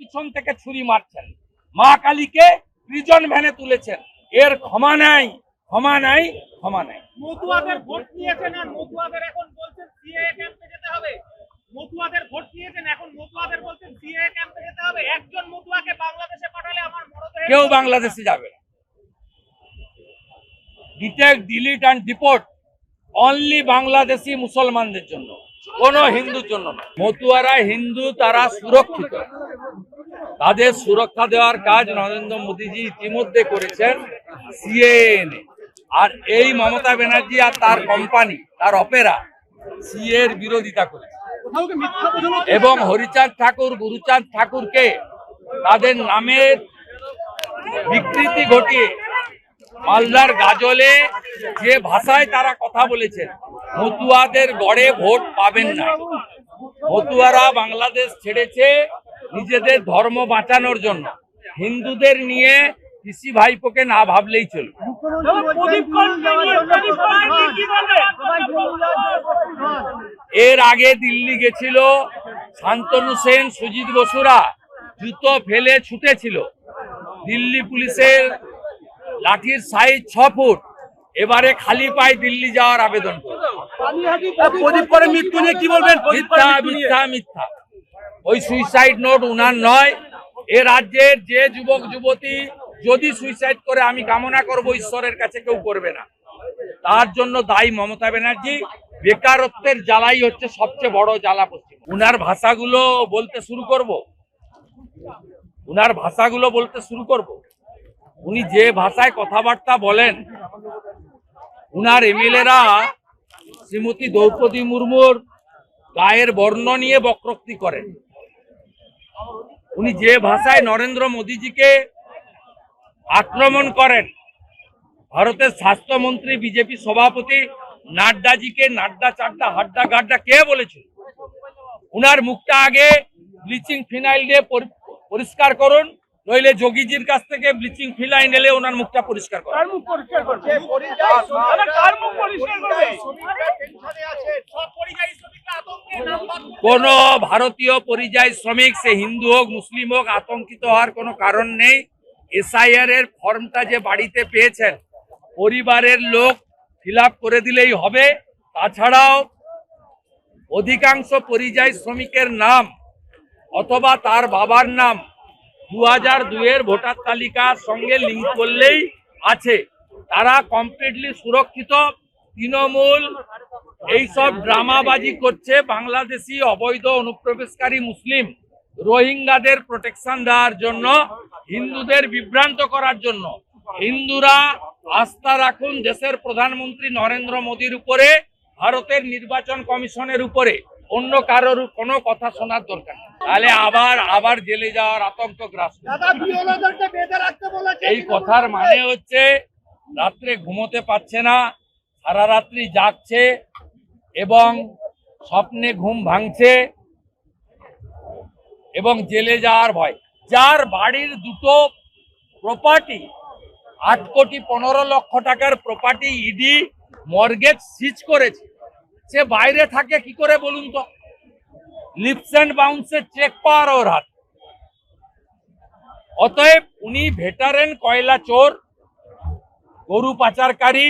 পিছন থেকে ছুরি মারছেন, মা কালীকে প্রিজন ভ্যানে তুলেছেন। এর ক্ষমা নাই, ক্ষমা নাই, ক্ষমা নাই। মতুয়াদের ভোট নিয়েছেন আর মতুয়াদের এখন বলছেন সিএএ ক্যাম্পে যেতে হবে। মতুয়াদের ভোট নিয়েছেন, এখন মতুয়াদের বলছেন সিএএ ক্যাম্পে যেতে হবে। একজন মতুয়াকে বাংলাদেশে পাঠালে আমার মরদেহ কেউ বাংলাদেশে যাবে না। Detect, delete and deport only Bangladeshi মুসলমানদের জন্য, কোন হিন্দুর জন্য না। মতুয়ারা হিন্দু, তারা সুরক্ষিত। তাদের সুরক্ষা দেওয়ার কাজ নরেন্দ্র মোদীজি ইতিমধ্যে করেছেন সিএএ। আর এই মমতা ব্যানার্জি আর তার কোম্পানি, তার অপেরা সিএ এর বিরোধিতা করেছে এবং হরিচাঁদ ঠাকুর, গুরুচাঁদ ঠাকুরকে তাদের নামের বিকৃতি ঘটিয়ে মালদার গাজলে যে ভাষায় তারা কথা বলেছেন, মতুয়াদের গড়ে ভোট পাবেন না। মতুয়ারা বাংলাদেশ ছেড়েছে নিজেদের ধর্ম বাঁচানোর জন্য। হিন্দুদের নিয়ে পিসি ভাইপোকে না ভাবলেই চলবে। এর আগে দিল্লি গেছিল শান্তনু সেন, সুজিত বসুরা জুতো ফেলে ছুটেছিল। দিল্লি পুলিশের লাঠির সাইজ 6 ফুট। এবারে খালি পায়ে দিল্লি যাওয়ার আবেদন মিথ্যা। ওই সুইসাইড নোট উনার নয়। এ রাজ্যের যে যুবক যুবতী যদি সুইসাইড করে, আমি কামনা করব ঈশ্বরের কাছে কেউ করবে না। তার জন্য দায়ী মমতা ব্যানার্জি। বেকারত্বের জ্বালাই হচ্ছে সবচেয়ে বড় জ্বালা পশ্চিম। উনার ভাষাগুলো বলতে শুরু করব। উনি যে ভাষায় কথাবার্তা বলেন, উনার এমএলএরা শ্রীমতী দ্রৌপদী মুর্মুর গায়ের বর্ণ নিয়ে বক্রোক্তি করেন। উনি যে ভাষায় নরেন্দ্র মোদীজিকে আক্রমণ করেন, ভারতের স্বাস্থ্যমন্ত্রী বিজেপি সভাপতি নাড্ডাজিকে নাড্ডা চাড্ডা হাড্ডা গাড্ডা কে বলেছিল? উনার মুখটা আগে ব্লিচিং ফিনাইল দিয়ে পরিষ্কার করুন, নইলে যোগীজির কাছ থেকে ব্লিচিং ফিনাইল এলে ওনার মুখটা পরিষ্কার করুন। কোন ভারতীয় পরিযায়ী শ্রমিক, সে হিন্দু হোক মুসলিম হোক, আতঙ্কিত হওয়ার কোনো কারণ নেই। এসআইআর এর ফর্মটা যে বাড়িতে পেয়েছেন, পরিবারের লোক ফিল আপ করে দিলেই হবে। তাছাড়াও অধিকাংশ পরিযায়ী শ্রমিকের নাম অথবা তার বাবার নাম 2002 এর ভোটার তালিকার সঙ্গে লিঙ্ক করলেই আছে। তারা কমপ্লিটলি সুরক্ষিত। তৃণমূল এইসব ড্রামাবাজি করছে বাংলাদেশি অবৈধ অনুপ্রবেশকারী মুসলিম রোহিঙ্গাদের প্রোটেকশন দেওয়ার জন্য, হিন্দুদের বিভ্রান্ত করার জন্য। হিন্দুরা আস্থা রাখুন দেশের প্রধানমন্ত্রী নরেন্দ্র মোদীর উপরে, ভারতের নির্বাচন কমিশনের উপরে। অন্য কারোর কোনো কথা শোনার দরকার নেই। তাহলে আবার জেলে যাওয়ার আতঙ্ক গ্রাস। এই কথার মানে হচ্ছে রাত্রে ঘুমোতে পারছে না, সারা রাত্রি জাগছে এবং স্বপ্নে ঘুম ভাঙছে এবং জেলে যাওয়ার ভয়। যার বাড়ির দুটো প্রপার্টি, 8 কোটি 15 লক্ষ টাকার প্রপার্টি ইডি মর্গেজ সিজ করেছে, সে বাইরে থাকে কি করে বলুন তো? লিপস অ্যান্ড বাউন্সের চেক পাওয়ার ওর হাত। অতএব উনি ভেটারেন কয়লা চোর, গরু পাচারকারী,